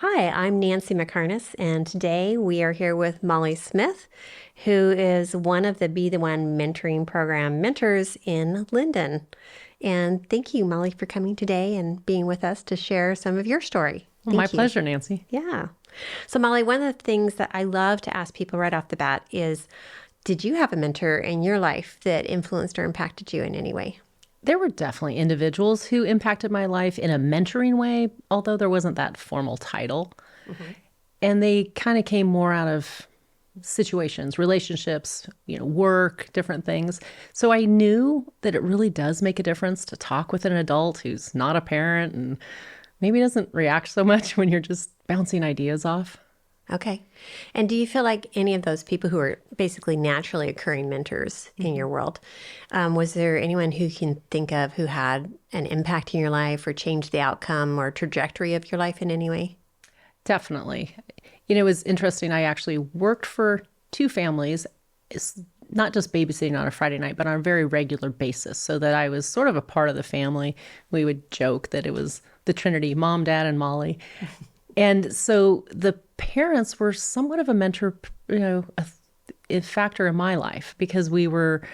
Hi, I'm Nancy McCarness, and today we are here with Molly Smith, who is one of the Be the One mentoring program mentors in Linden. And thank you, Molly, for coming today and being with us to share some of your story. Well, my Thank you. pleasure, Nancy. Yeah. So, Molly, one of the things that I love to ask people right off the bat is, did you have a mentor in your life that influenced or impacted you in any way? There were definitely individuals who impacted my life in a mentoring way, although there wasn't that formal title. Mm-hmm. And they kind of came more out of situations, relationships, work, different things. So I knew that it really does make a difference to talk with an adult who's not a parent and maybe doesn't react so much when you're just bouncing ideas off. Okay. And do you feel like any of those people who are basically naturally occurring mentors in your world, was there anyone who you can think of who had an impact in your life or changed the outcome or trajectory of your life in any way? Definitely. It was interesting. I actually worked for two families, it's not just babysitting on a Friday night, but on a very regular basis, so that I was sort of a part of the family. We would joke that it was the Trinity, mom, dad, and Molly. And so the parents were somewhat of a mentor, a factor in my life because we were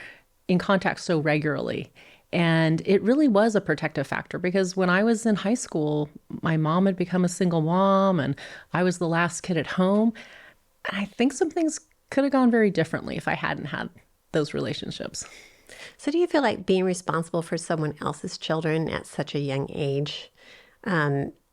in contact so regularly. And it really was a protective factor because when I was in high school, my mom had become a single mom and I was the last kid at home. And I think some things could have gone very differently if I hadn't had those relationships. So, do you feel like being responsible for someone else's children at such a young age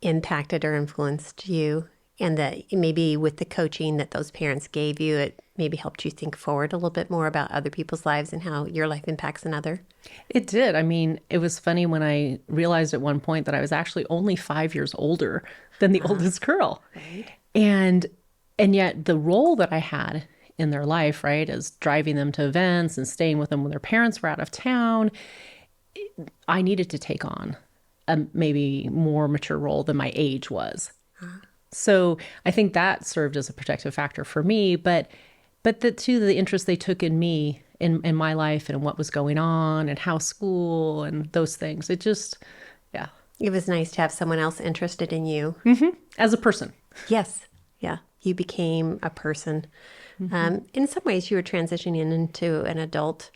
impacted or influenced you? And that maybe with the coaching that those parents gave you, it maybe helped you think forward a little bit more about other people's lives and how your life impacts another? It did. I mean, it was funny when I realized at one point that I was actually only 5 years older than the oldest girl. Right. And yet the role that I had in their life, right, as driving them to events and staying with them when their parents were out of town, I needed to take on a maybe more mature role than my age was. So I think that served as a protective factor for me, but the interest they took in me in my life and what was going on and how school and those things. It just, yeah, It was nice to have someone else interested in you. as a person. Yes. Yeah. You became a person. In some ways, you were transitioning into an adult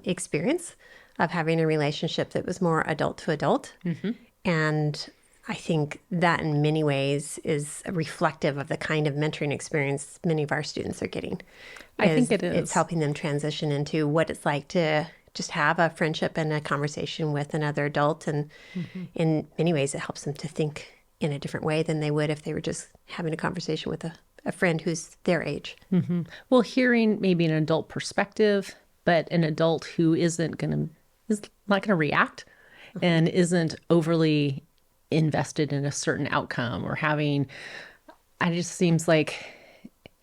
experience of having a relationship that was more adult to adult. And I think that in many ways is reflective of the kind of mentoring experience many of our students are getting. I think it It's is. helping them transition into what it's like to just have a friendship and a conversation with another adult. And in many ways, it helps them to think in a different way than they would if they were just having a conversation with a friend who's their age. Well, hearing maybe an adult perspective, but an adult who is not going to react and isn't overly invested in a certain outcome or having, I just seems like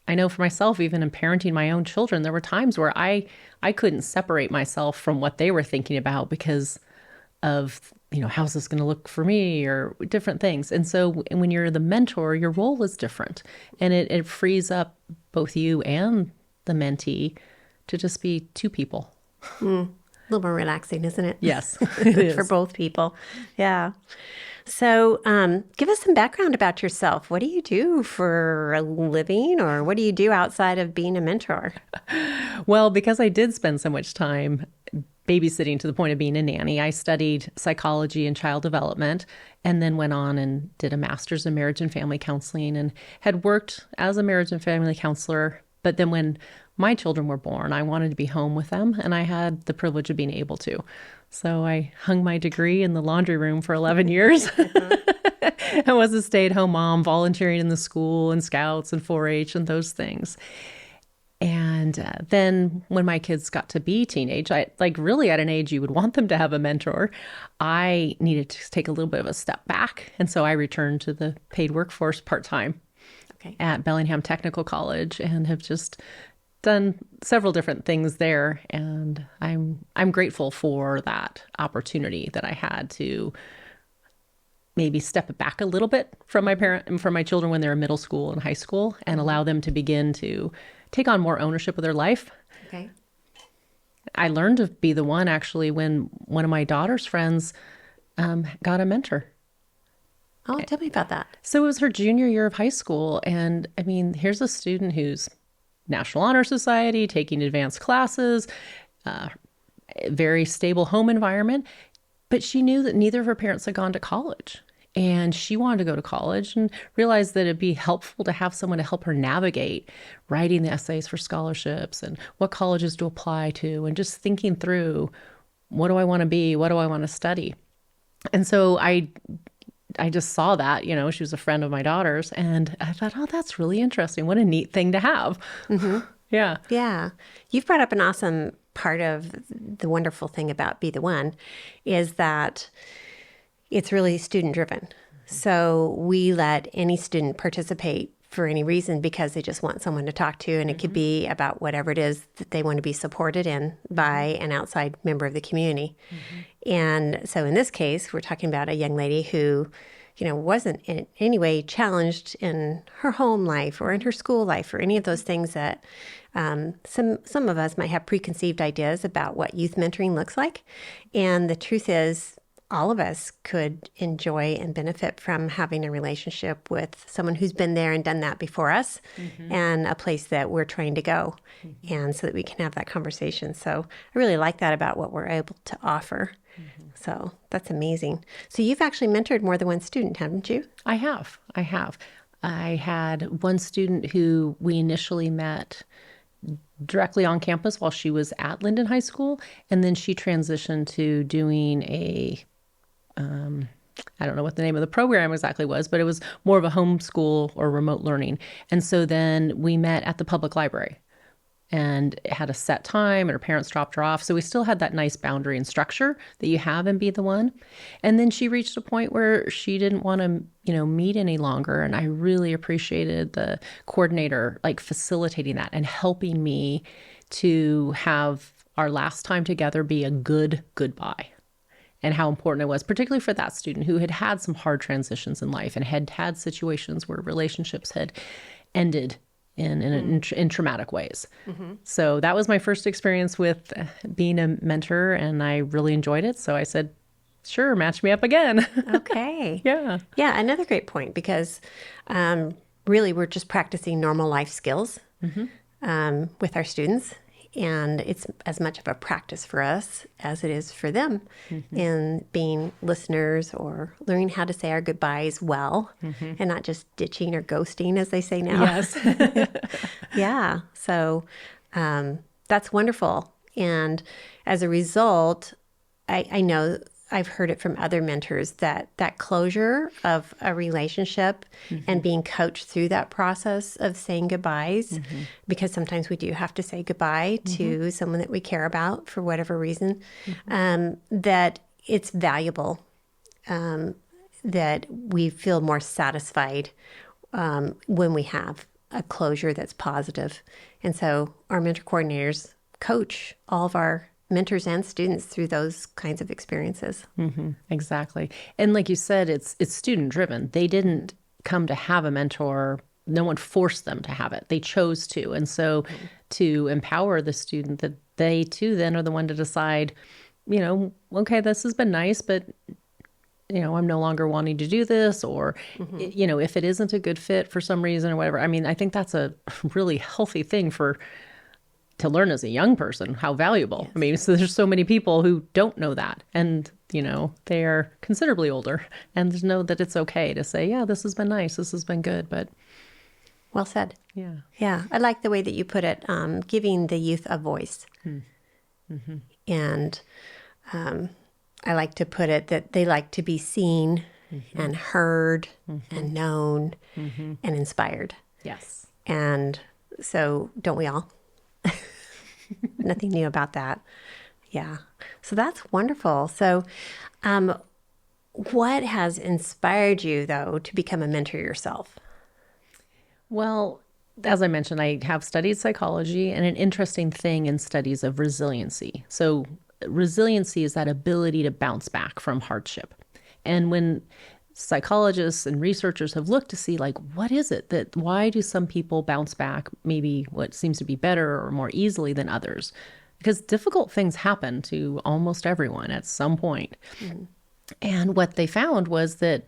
I know for myself, even in parenting my own children, there were times where I couldn't separate myself from what they were thinking about because of, how's this going to look for me or different things. And so when you're the mentor, your role is different and it frees up both you and the mentee to just be two people. A little more relaxing, isn't it? Yes, it For is. both people. Yeah. So, give us some background about yourself. What do you do for a living, or what do you do outside of being a mentor? Well, because I did spend so much time babysitting to the point of being a nanny, I studied psychology and child development and then went on and did a master's in marriage and family counseling and had worked as a marriage and family counselor. But then when my children were born, I wanted to be home with them and I had the privilege of being able to. So I hung my degree in the laundry room for 11 years. I was a stay-at-home mom, volunteering in the school and scouts and 4-H and those things. And then when my kids got to be teenage, I like really at an age you would want them to have a mentor, I needed to take a little bit of a step back. And so I returned to the paid workforce part-time Okay. at Bellingham Technical College and have just done several different things there. And I'm grateful for that opportunity that I had to maybe step back a little bit from my parent and from my children when they're in middle school and high school and allow them to begin to take on more ownership of their life. Okay. I learned to be the one actually when one of my daughter's friends got a mentor. Oh, tell me about that. So it was her junior year of high school. And I mean, here's a student who's National Honor Society, taking advanced classes, very stable home environment. But she knew that neither of her parents had gone to college. And she wanted to go to college and realized that it'd be helpful to have someone to help her navigate writing the essays for scholarships and what colleges to apply to, and just thinking through, what do I want to be? What do I want to study? And so I just saw that, she was a friend of my daughter's, and I thought, oh, that's really interesting. What a neat thing to have. Yeah. Yeah. You've brought up an awesome part of the wonderful thing about Be the One is that it's really student driven. So we let any student participate for any reason because they just want someone to talk to. And it could be about whatever it is that they want to be supported in by an outside member of the community. And so in this case, we're talking about a young lady who, wasn't in any way challenged in her home life or in her school life or any of those things that some of us might have preconceived ideas about what youth mentoring looks like. And the truth is, all of us could enjoy and benefit from having a relationship with someone who's been there and done that before us, and a place that we're trying to go, and so that we can have that conversation. So I really like that about what we're able to offer. So that's amazing. So you've actually mentored more than one student, haven't you? I have. I had one student who we initially met directly on campus while she was at Linden High School, and then she transitioned to doing I don't know what the name of the program exactly was, but it was more of a homeschool or remote learning. And so then we met at the public library and had a set time, and her parents dropped her off. So we still had that nice boundary and structure that you have in Be the One. And then she reached a point where she didn't want to, meet any longer. And I really appreciated the coordinator, facilitating that and helping me to have our last time together be a good goodbye. And how important it was, particularly for that student who had had some hard transitions in life and had had situations where relationships had ended in traumatic ways. So that was my first experience with being a mentor, and I really enjoyed it. So I said, sure, match me up again. Okay. Yeah. Yeah, another great point, because really we're just practicing normal life skills with our students. And it's as much of a practice for us as it is for them in being listeners or learning how to say our goodbyes well and not just ditching or ghosting, as they say now. Yes. Yeah. So that's wonderful. And as a result, I know I've heard it from other mentors that closure of a relationship and being coached through that process of saying goodbyes, because sometimes we do have to say goodbye to someone that we care about for whatever reason, that it's valuable, that we feel more satisfied when we have a closure that's positive. And so our mentor coordinators coach all of our mentors and students through those kinds of experiences. Exactly. And like you said, it's student driven. They didn't come to have a mentor. No one forced them to have it. They chose to. And so to empower the student, that they too then are the one to decide, okay, this has been nice, but I'm no longer wanting to do this, or, if it isn't a good fit for some reason or whatever. I mean, I think that's a really healthy thing to learn as a young person, how valuable. Yes. I mean, so there's so many people who don't know that, and, they are considerably older, and know that it's okay to say, yeah, this has been nice, this has been good, but. Well said. Yeah. Yeah. I like the way that you put it, giving the youth a voice. And I like to put it that they like to be seen and heard and known and inspired. Yes. And so don't we all? Nothing new about that. Yeah. So that's wonderful. So what has inspired you, though, to become a mentor yourself? Well, as I mentioned, I have studied psychology, and an interesting thing in studies of resiliency. So resiliency is that ability to bounce back from hardship. And when psychologists and researchers have looked to see, what is it why do some people bounce back maybe what seems to be better or more easily than others? Because difficult things happen to almost everyone at some point. And what they found was that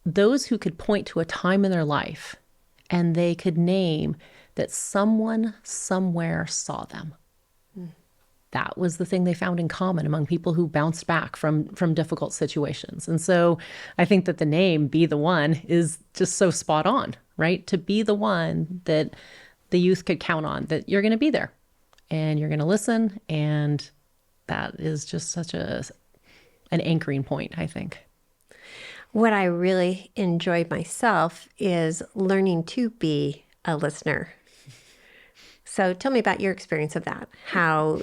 those who could point to a time in their life and they could name that someone somewhere saw them. That was the thing they found in common among people who bounced back from difficult situations. And so I think that the name Be the One is just so spot on, right? To be the one that the youth could count on, that you're going to be there and you're going to listen. And that is just such an anchoring point, I think. What I really enjoyed myself is learning to be a listener. So tell me about your experience of that, how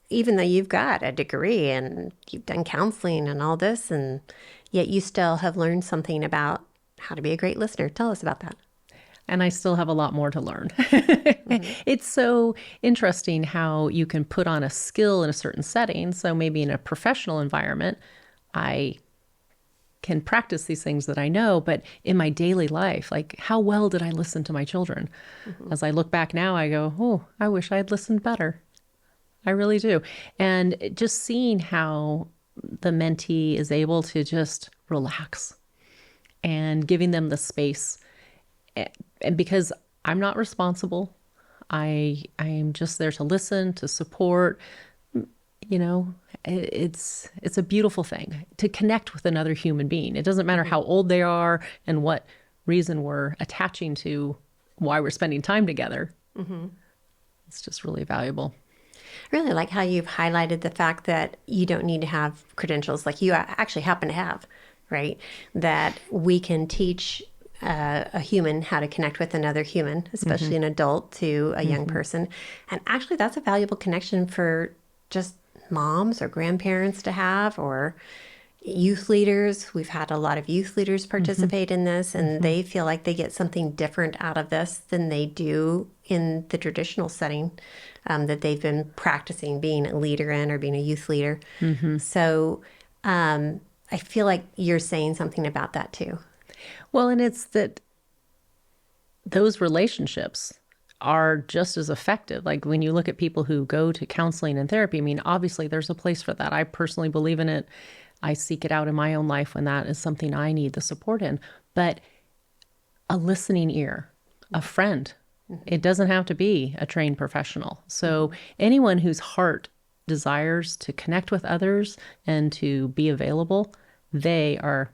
even though you've got a degree and you've done counseling and all this, and yet you still have learned something about how to be a great listener. Tell us about that. And I still have a lot more to learn. It's so interesting how you can put on a skill in a certain setting. So maybe in a professional environment, I can practice these things that I know, but in my daily life, like how well did I listen to my children? As I look back now, I go, oh, I wish I had listened better. I really do. And just seeing how the mentee is able to just relax and giving them the space. And because I'm not responsible, I am just there to listen, to support. It's a beautiful thing to connect with another human being. It doesn't matter how old they are and what reason we're attaching to why we're spending time together. It's just really valuable. I really like how you've highlighted the fact that you don't need to have credentials like you actually happen to have, right? That we can teach a human how to connect with another human, especially an adult to a young person. And actually, that's a valuable connection for just moms or grandparents to have, or youth leaders. We've had a lot of youth leaders participate in this, and they feel like they get something different out of this than they do in the traditional setting that they've been practicing being a leader in or being a youth leader. So I feel like you're saying something about that too. Well, and it's that those relationships are just as effective. Like when you look at people who go to counseling and therapy, I mean, obviously there's a place for that. I personally believe in it. I seek it out in my own life when that is something I need the support in. But a listening ear, a friend, it doesn't have to be a trained professional. So anyone whose heart desires to connect with others and to be available, they are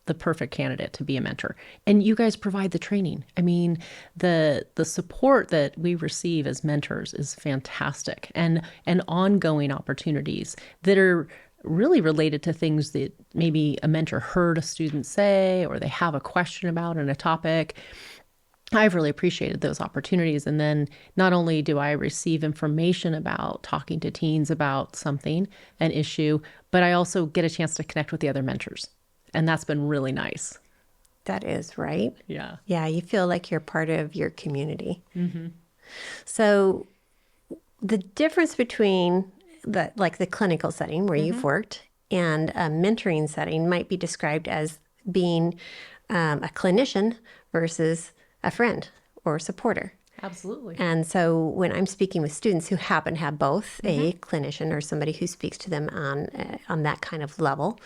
the perfect candidate to be a mentor. And you guys provide the training. I mean, the support that we receive as mentors is fantastic, and ongoing opportunities that are really related to things that maybe a mentor heard a student say, or they have a question about in a topic. I've really appreciated those opportunities. And then not only do I receive information about talking to teens about something, an issue, but I also get a chance to connect with the other mentors. And that's been really nice. That is right. Yeah. Yeah, you feel like you're part of your community. So the difference between the clinical setting where you've worked and a mentoring setting might be described as being a clinician versus a friend or supporter. Absolutely. And so when I'm speaking with students who happen to have both a clinician or somebody who speaks to them on that kind of level,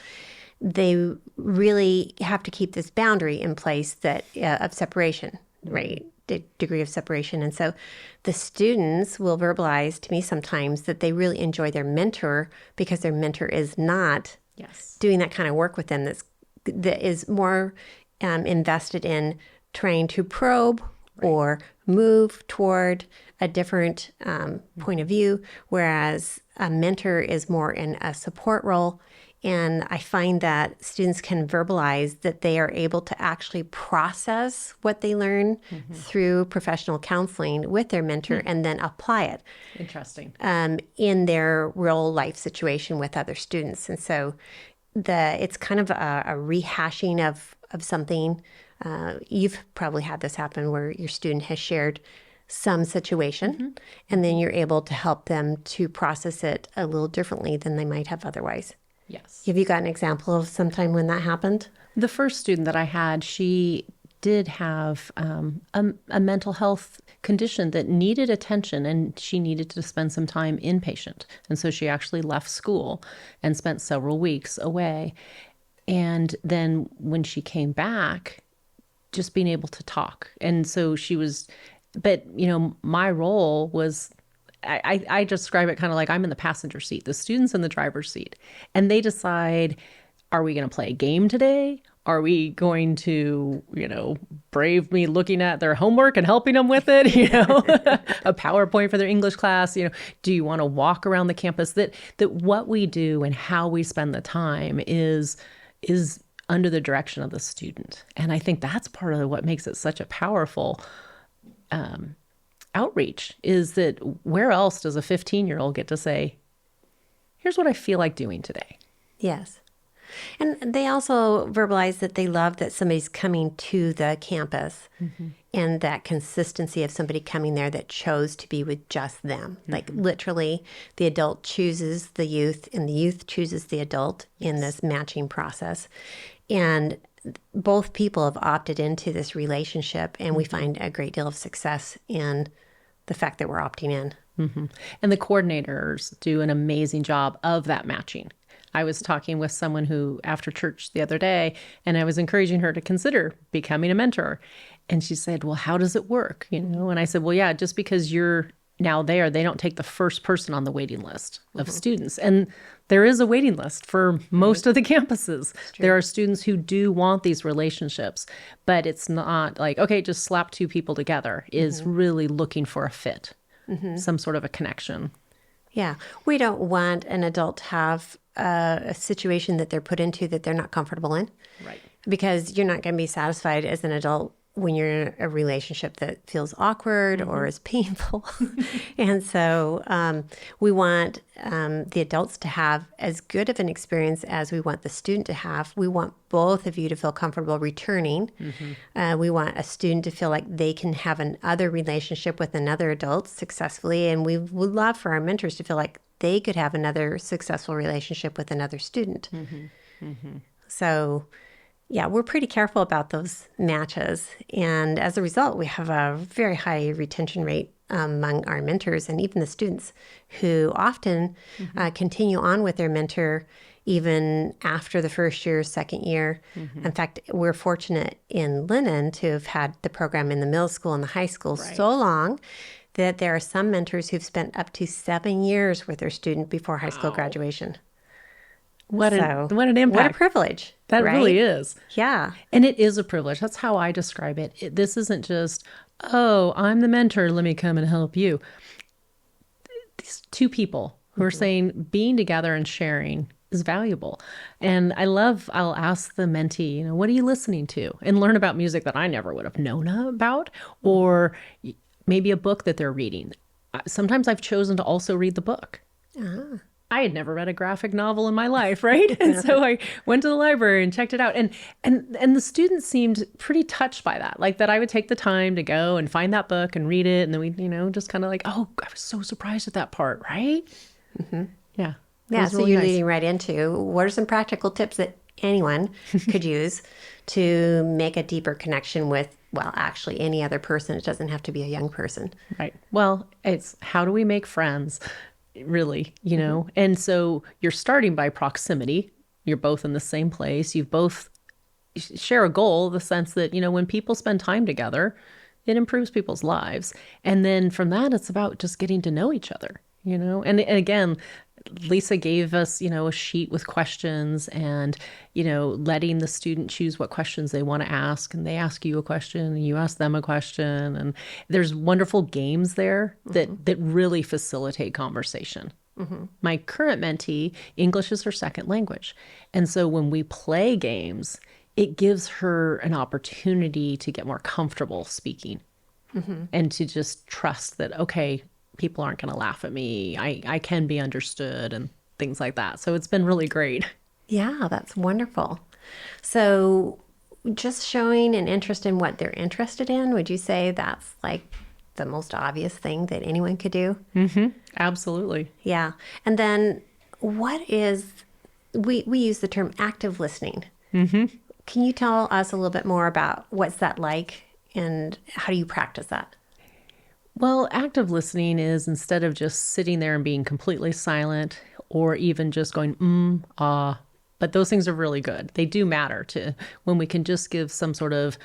they really have to keep this boundary in place that of separation, right? The degree of separation. And so the students will verbalize to me sometimes that they really enjoy their mentor because their mentor is not doing that kind of work with them that is more invested in trying to probe or move toward a different point of view, whereas a mentor is more in a support role. And I find that students can verbalize that they are able to actually process what they learn through professional counseling with their mentor and then apply it. Interesting. In their real life situation with other students. And so it's kind of a rehashing of something. You've probably had this happen where your student has shared some situation and then you're able to help them to process it a little differently than they might have otherwise. Yes. Have you got an example of sometime when that happened? The first student that I had, she did have a mental health condition that needed attention, and she needed to spend some time inpatient. And so she actually left school and spent several weeks away. And then when she came back, just being able to talk. And so she was, but my role was, I describe it kind of like I'm in the passenger seat, the students in the driver's seat, and they decide, are we going to play a game today? Are we going to, brave me looking at their homework and helping them with it? A PowerPoint for their English class. Do you want to walk around the campus? That what we do and how we spend the time is under the direction of the student. And I think that's part of what makes it such a powerful outreach, is that where else does a 15-year-old get to say, here's what I feel like doing today? Yes. And they also verbalize that they love that somebody's coming to the campus, and that consistency of somebody coming there that chose to be with just them. Like literally, the adult chooses the youth and the youth chooses the adult in this matching process. And both people have opted into this relationship, and we find a great deal of success in the fact that we're opting in. And the coordinators do an amazing job of that matching. I was talking with someone who, after church the other day, and I was encouraging her to consider becoming a mentor. And she said, well, how does it work? And I said, well, yeah, just because you're now there, they don't take the first person on the waiting list of students. And there is a waiting list for most of the campuses. There are students who do want these relationships, but it's not like, okay, just slap two people together. Is really looking for a fit, some sort of a connection. Yeah. We don't want an adult to have a situation that they're put into that they're not comfortable in. Right. Because you're not going to be satisfied as an adult when you're in a relationship that feels awkward or is painful. And so we want the adults to have as good of an experience as we want the student to have. We want both of you to feel comfortable returning. We want a student to feel like they can have another relationship with another adult successfully. And we would love for our mentors to feel like they could have another successful relationship with another student. So yeah, we're pretty careful about those matches. And as a result, we have a very high retention rate among our mentors and even the students, who often continue on with their mentor even after the first year, second year. In fact, we're fortunate in Lennon to have had the program in the middle school and the high school so long that there are some mentors who've spent up to 7 years with their student before high school graduation. What an impact. What a privilege. That right? really is. Yeah. And it is a privilege. That's how I describe it. This isn't just, oh, I'm the mentor, let me come and help you. These two people who are saying being together and sharing is valuable. And I'll ask the mentee, what are you listening to? And learn about music that I never would have known about, or maybe a book that they're reading. Sometimes I've chosen to also read the book. I had never read a graphic novel in my life, right? And so I went to the library and checked it out. And the students seemed pretty touched by that, like that I would take the time to go and find that book and read it. And then we, just kind of like, oh, I was so surprised at that part, right? Yeah. Yeah, so really you're nice. leading right into what are some practical tips that anyone could use to make a deeper connection with, well, actually any other person. It doesn't have to be a young person. Right. Well, it's how do we make friends? Really, and so you're starting by proximity. You're both in the same place. You both share a goal, the sense that, when people spend time together, it improves people's lives. And then from that, it's about just getting to know each other, and again, Lisa gave us, a sheet with questions and, letting the student choose what questions they want to ask. And they ask you a question and you ask them a question. And there's wonderful games there that really facilitate conversation. My current mentee, English is her second language. And so when we play games, it gives her an opportunity to get more comfortable speaking and to just trust that, okay, people aren't going to laugh at me. I can be understood and things like that. So it's been really great. Yeah, that's wonderful. So just showing an interest in what they're interested in, would you say that's like the most obvious thing that anyone could do? Absolutely. Yeah. And then what is, we use the term active listening. Can you tell us a little bit more about what's that like and how do you practice that? Well, active listening is instead of just sitting there and being completely silent or even just going, but those things are really good. They do matter to when we can just give some sort of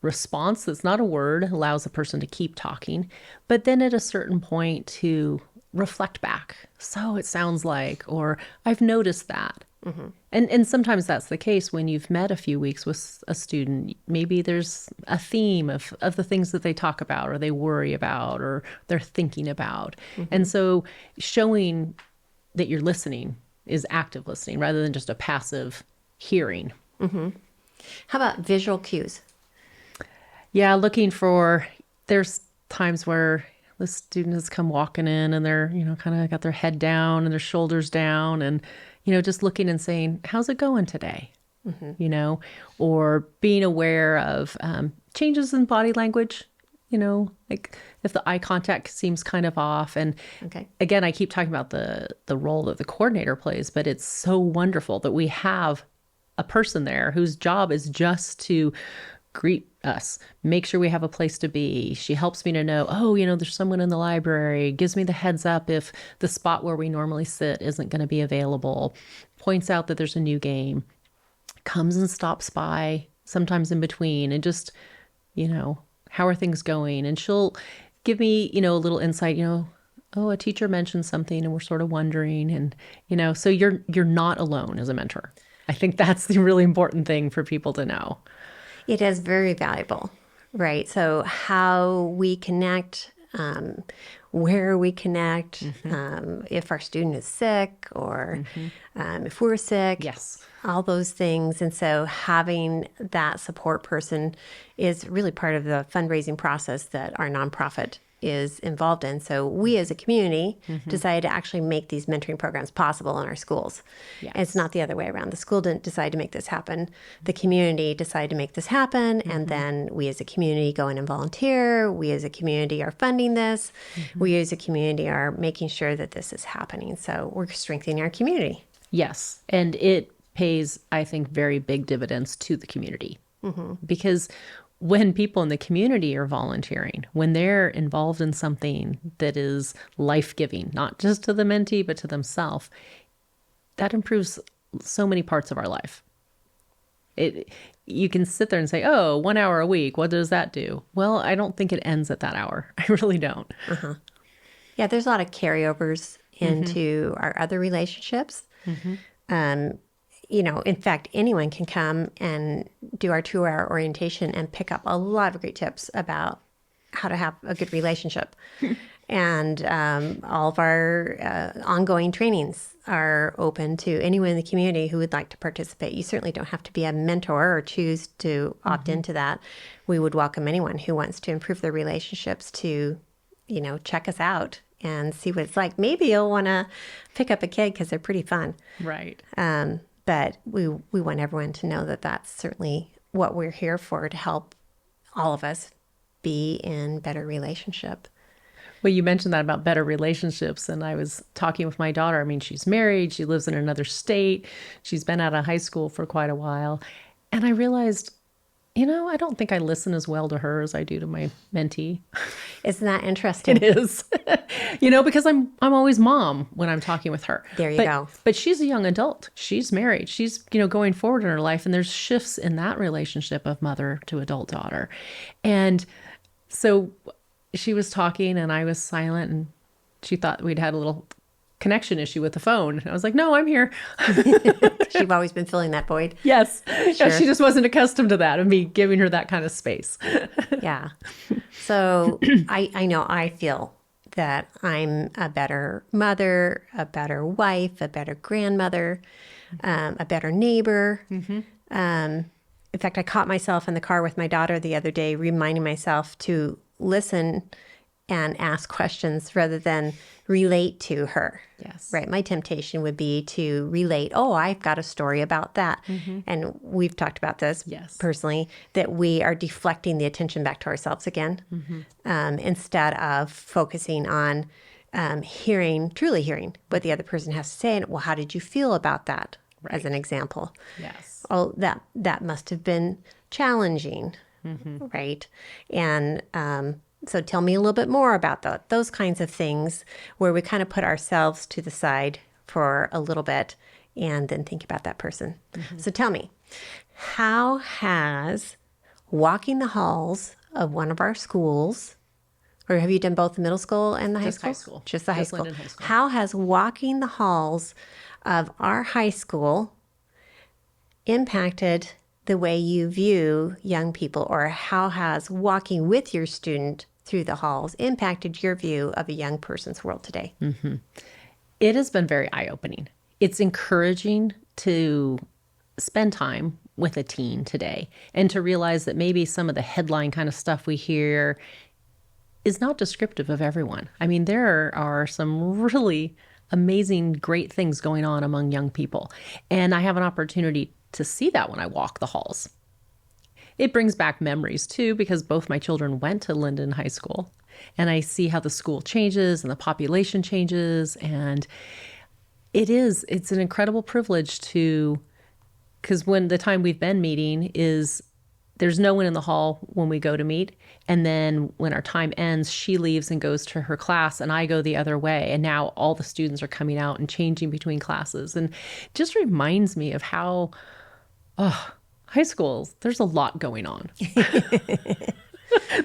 response that's not a word, allows a person to keep talking, but then at a certain point to reflect back. So it sounds like, or I've noticed that. And sometimes that's the case when you've met a few weeks with a student. Maybe there's a theme of the things that they talk about or they worry about or they're thinking about. And so showing that you're listening is active listening rather than just a passive hearing. How about visual cues? Yeah, looking for, there's times where the student has come walking in and they're, kind of got their head down and their shoulders down and, just looking and saying, how's it going today? Or being aware of changes in body language, like if the eye contact seems kind of off. And again, I keep talking about the role that the coordinator plays, but it's so wonderful that we have a person there whose job is just to greet us, make sure we have a place to be. She helps me to know, there's someone in the library, gives me the heads up if the spot where we normally sit isn't going to be available, points out that there's a new game, comes and stops by sometimes in between and just, how are things going? And she'll give me, a little insight, a teacher mentioned something and we're sort of wondering. And, so you're not alone as a mentor. I think that's the really important thing for people to know. It is very valuable, right? So how we connect, where we connect, if our student is sick or if we're sick. Yes. All those things. And so having that support person is really part of the fundraising process that our nonprofit is involved in. So we as a community decided to actually make these mentoring programs possible in our schools. Yes. It's not the other way around. The school didn't decide to make this happen. The community decided to make this happen. And then we as a community go in and volunteer. We as a community are funding this. We as a community are making sure that this is happening. So we're strengthening our community. Yes. And it pays, I think, very big dividends to the community. Because when people in the community are volunteering, when they're involved in something that is life-giving, not just to the mentee, but to themselves, that improves so many parts of our life. You can sit there and say, 1 hour a week, what does that do? Well, I don't think it ends at that hour. I really don't. Yeah, there's a lot of carryovers into our other relationships. In fact, anyone can come and do our 2-hour orientation and pick up a lot of great tips about how to have a good relationship. And all of our ongoing trainings are open to anyone in the community who would like to participate. You certainly don't have to be a mentor or choose to opt into that. We would welcome anyone who wants to improve their relationships to, check us out and see what it's like. Maybe you'll want to pick up a kid because they're pretty fun. Right. But we want everyone to know that that's certainly what we're here for, to help all of us be in better relationship. Well, you mentioned that about better relationships, and I was talking with my daughter. I mean, she's married, she lives in another state, she's been out of high school for quite a while, and I realized, I don't think I listen as well to her as I do to my mentee. Isn't that interesting? It is. Because I'm always mom when I'm talking with her. There you go. But she's a young adult. She's married. She's, going forward in her life. And there's shifts in that relationship of mother to adult daughter. And so she was talking and I was silent and she thought we'd had a little connection issue with the phone. And I was like, no, I'm here. You've always been filling that void. Yes. Sure. She just wasn't accustomed to that and me giving her that kind of space. Yeah. So I know I feel that I'm a better mother, a better wife, a better grandmother, a better neighbor. In fact, I caught myself in the car with my daughter the other day, reminding myself to listen and ask questions rather than relate to her. Yes. Right. My temptation would be to relate, I've got a story about that. And we've talked about this personally, that we are deflecting the attention back to ourselves again, instead of focusing on truly hearing what the other person has to say. And, well, how did you feel about that? Right. As an example. Yes. Oh, that must have been challenging. Right. And, so tell me a little bit more about those kinds of things where we kind of put ourselves to the side for a little bit and then think about that person. So tell me, how has walking the halls of one of our schools, or have you done both the middle school and the high Just school? high school. Just the high Just school. Linden High School. How has walking the halls of our high school impacted the way you view young people, or how has walking with your student through the halls impacted your view of a young person's world today? It has been very eye-opening. It's encouraging to spend time with a teen today and to realize that maybe some of the headline kind of stuff we hear is not descriptive of everyone. I mean, there are some really amazing, great things going on among young people. And I have an opportunity to see that when I walk the halls. It brings back memories too, because both my children went to Linden High School, and I see how the school changes and the population changes. And it's an incredible privilege because when the time we've been meeting is there's no one in the hall when we go to meet. And then when our time ends, she leaves and goes to her class and I go the other way. And now all the students are coming out and changing between classes. And just reminds me of how, high schools, there's a lot going on.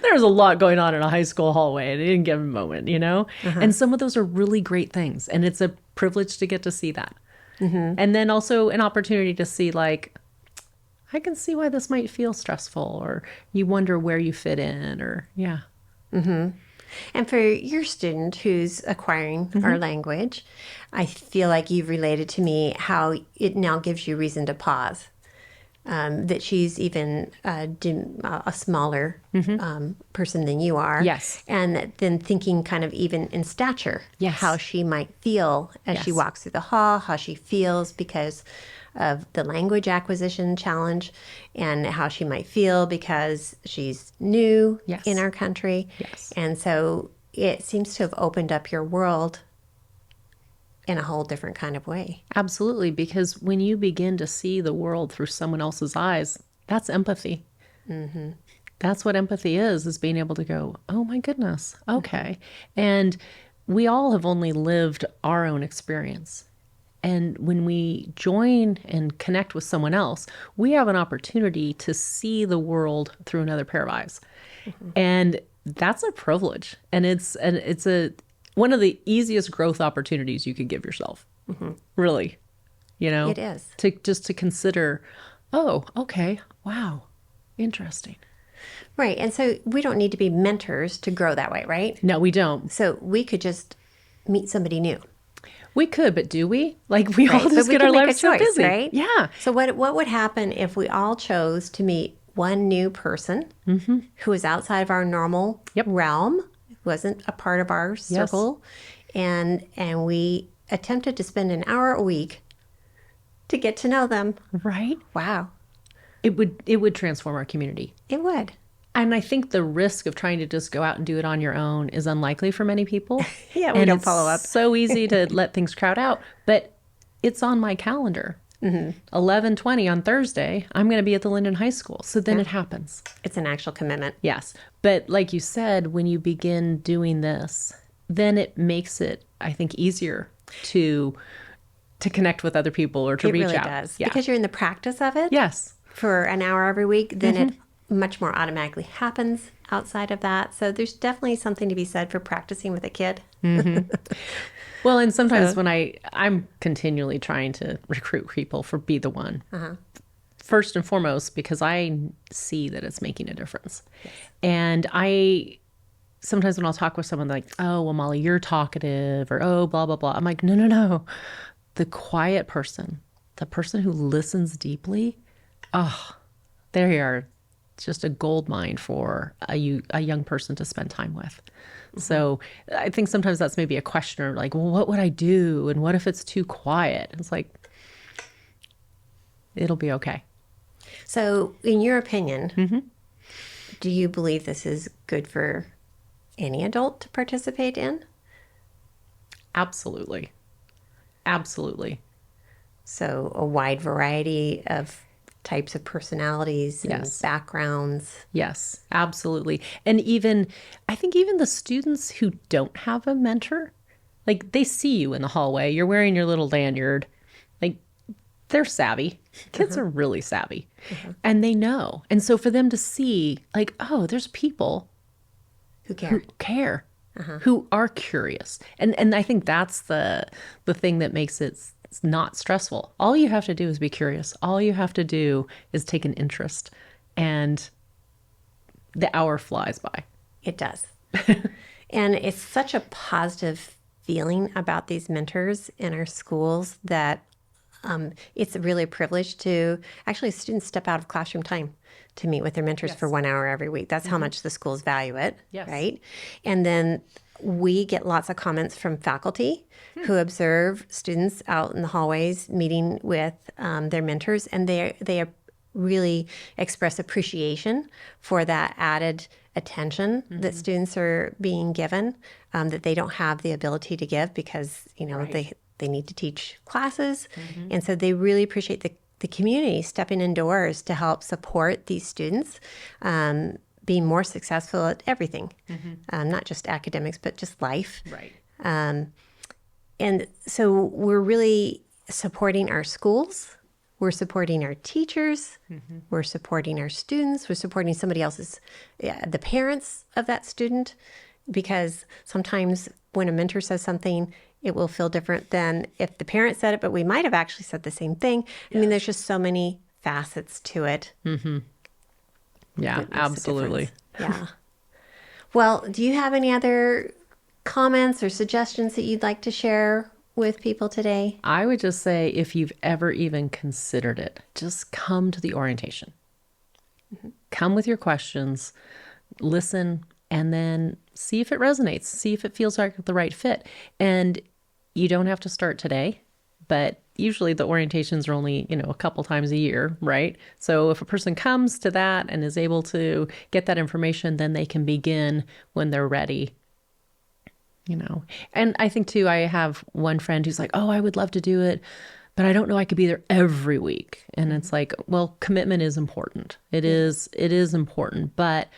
There's a lot going on in a high school hallway at any given moment, you know? And some of those are really great things. And it's a privilege to get to see that. And then also an opportunity to see, like, I can see why this might feel stressful, or you wonder where you fit in, or yeah. And for your student who's acquiring our language, I feel like you've related to me how it now gives you reason to pause. That she's even a smaller person than you are. Yes. And then thinking kind of even in stature, Yes. how she might feel as she Yes. walks through the hall, how she feels because of the language acquisition challenge, and how she might feel because she's new Yes. in our country. Yes. And so it seems to have opened up your world in a whole different kind of way. Absolutely, because when you begin to see the world through someone else's eyes, that's empathy. That's what empathy is being able to go, oh my goodness, okay. And we all have only lived our own experience. And when we join and connect with someone else, we have an opportunity to see the world through another pair of eyes. And that's a privilege. And it's one of the easiest growth opportunities you could give yourself. Really. You know? It is. To consider, oh, okay, wow, interesting. Right. And so we don't need to be mentors to grow that way, right? No, we don't. So we could just meet somebody new. We could, but do we? Like, we all Right? just But we get our can make a lives so choice, busy. right? Yeah. So what would happen if we all chose to meet one new person who was outside of our normal Yep. realm, wasn't a part of our circle, and we attempted to spend an hour a week to get to know them? Right? Wow. It would transform our community. It would. And I think the risk of trying to just go out and do it on your own is unlikely for many people. Yeah, we and don't it's follow up. so easy to let things crowd out, but it's on my calendar. 11:20 on Thursday, I'm going to be at the Linden High School. So then it happens. It's an actual commitment. Yes. But like you said, when you begin doing this, then it makes it, I think, easier to connect with other people or to It reach really out. does. Yeah. Because you're in the practice of it Yes. for an hour every week, then it much more automatically happens outside of that. So there's definitely something to be said for practicing with a kid. Well, and sometimes when I'm continually trying to recruit people for Be the One. First and foremost, because I see that it's making a difference. And sometimes when I'll talk with someone like, oh, well, Molly, you're talkative, or oh, blah, blah, blah. I'm like, no. The quiet person, the person who listens deeply, there you are. Just a gold mine for a young person to spend time with. So I think sometimes that's maybe a question, like, well, what would I do? And what if it's too quiet? It's like, it'll be okay. So, in your opinion, do you believe this is good for any adult to participate in? Absolutely. Absolutely. So, a wide variety of types of personalities and Yes. backgrounds. Yes, absolutely. And I think even the students who don't have a mentor, like, they see you in the hallway, you're wearing your little lanyard, like, they're savvy. Kids are really savvy. And they know. And so for them to see, like, oh, there's people Who who care? care, who are curious. And I think that's the thing that makes it not stressful. All you have to do is be curious. All you have to do is take an interest, and the hour flies by. It does. And it's such a positive feeling about these mentors in our schools that it's really a privilege to actually students step out of classroom time to meet with their mentors for 1 hour every week. That's how much the schools value it, right? And then we get lots of comments from faculty who observe students out in the hallways meeting with their mentors, and they really express appreciation for that added attention that students are being given that they don't have the ability to give because they need to teach classes. And so they really appreciate the community stepping indoors to help support these students be more successful at everything, not just academics, but just life. Right. And so we're really supporting our schools. We're supporting our teachers. We're supporting our students. We're supporting somebody else's, the parents of that student, because sometimes when a mentor says something, it will feel different than if the parent said it, but we might have actually said the same thing. I mean, there's just so many facets to it. Yeah, absolutely. Yeah. Well, do you have any other comments or suggestions that you'd like to share with people today? I would just say if you've ever even considered it, just come to the orientation. Come with your questions, listen, and then see if it resonates, see if it feels like the right fit. And you don't have to start today, but usually the orientations are only, a couple times a year, right? So if a person comes to that and is able to get that information, then they can begin when they're ready. And I think too, I have one friend who's like, oh, I would love to do it, but I don't know I could be there every week. And it's like, well, commitment is important. It is important. But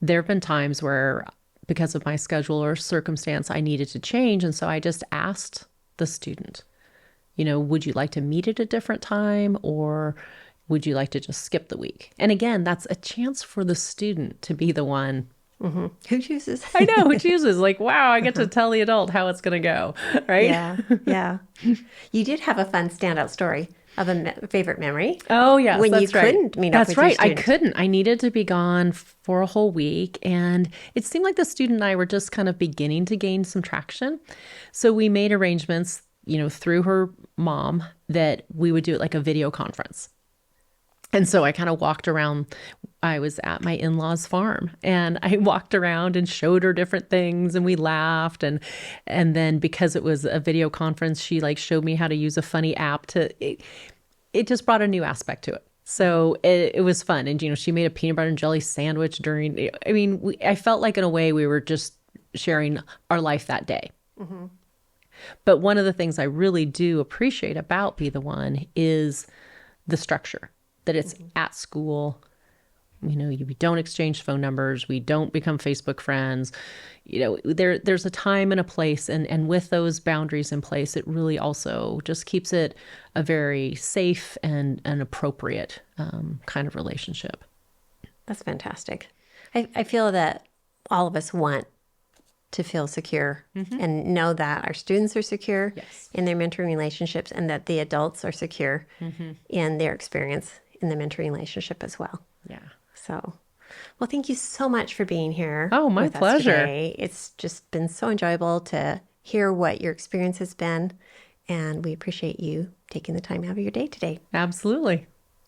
there have been times where because of my schedule or circumstance, I needed to change. And so I just asked the student, would you like to meet at a different time, or would you like to just skip the week? And again, that's a chance for the student to be the one. Who chooses? I know, who chooses. Like, wow, I get to tell the adult how it's going to go, right? Yeah. You did have a fun standout story of a favorite memory. Oh, yes, when that's you right. couldn't meet up with That's right. your I student. couldn't. I needed to be gone for a whole week. And it seemed like the student and I were just kind of beginning to gain some traction. So we made arrangements, through her mom, that we would do it like a video conference. And so I kind of walked around. I was at my in-laws' farm and I walked around and showed her different things, and we laughed. And then because it was a video conference, she showed me how to use a funny app it just brought a new aspect to it. So it was fun. And, she made a peanut butter and jelly sandwich I felt like in a way we were just sharing our life that day. But one of the things I really do appreciate about Be the One is the structure, that it's at school. We don't exchange phone numbers. We don't become Facebook friends. There's a time and a place. And with those boundaries in place, it really also just keeps it a very safe and an appropriate kind of relationship. That's fantastic. I feel that all of us want to feel secure and know that our students are secure in their mentoring relationships, and that the adults are secure in their experience in the mentoring relationship as well. Yeah. So, well, thank you so much for being here. Oh, my with us pleasure. today. It's just been so enjoyable to hear what your experience has been, and we appreciate you taking the time out of your day today. Absolutely.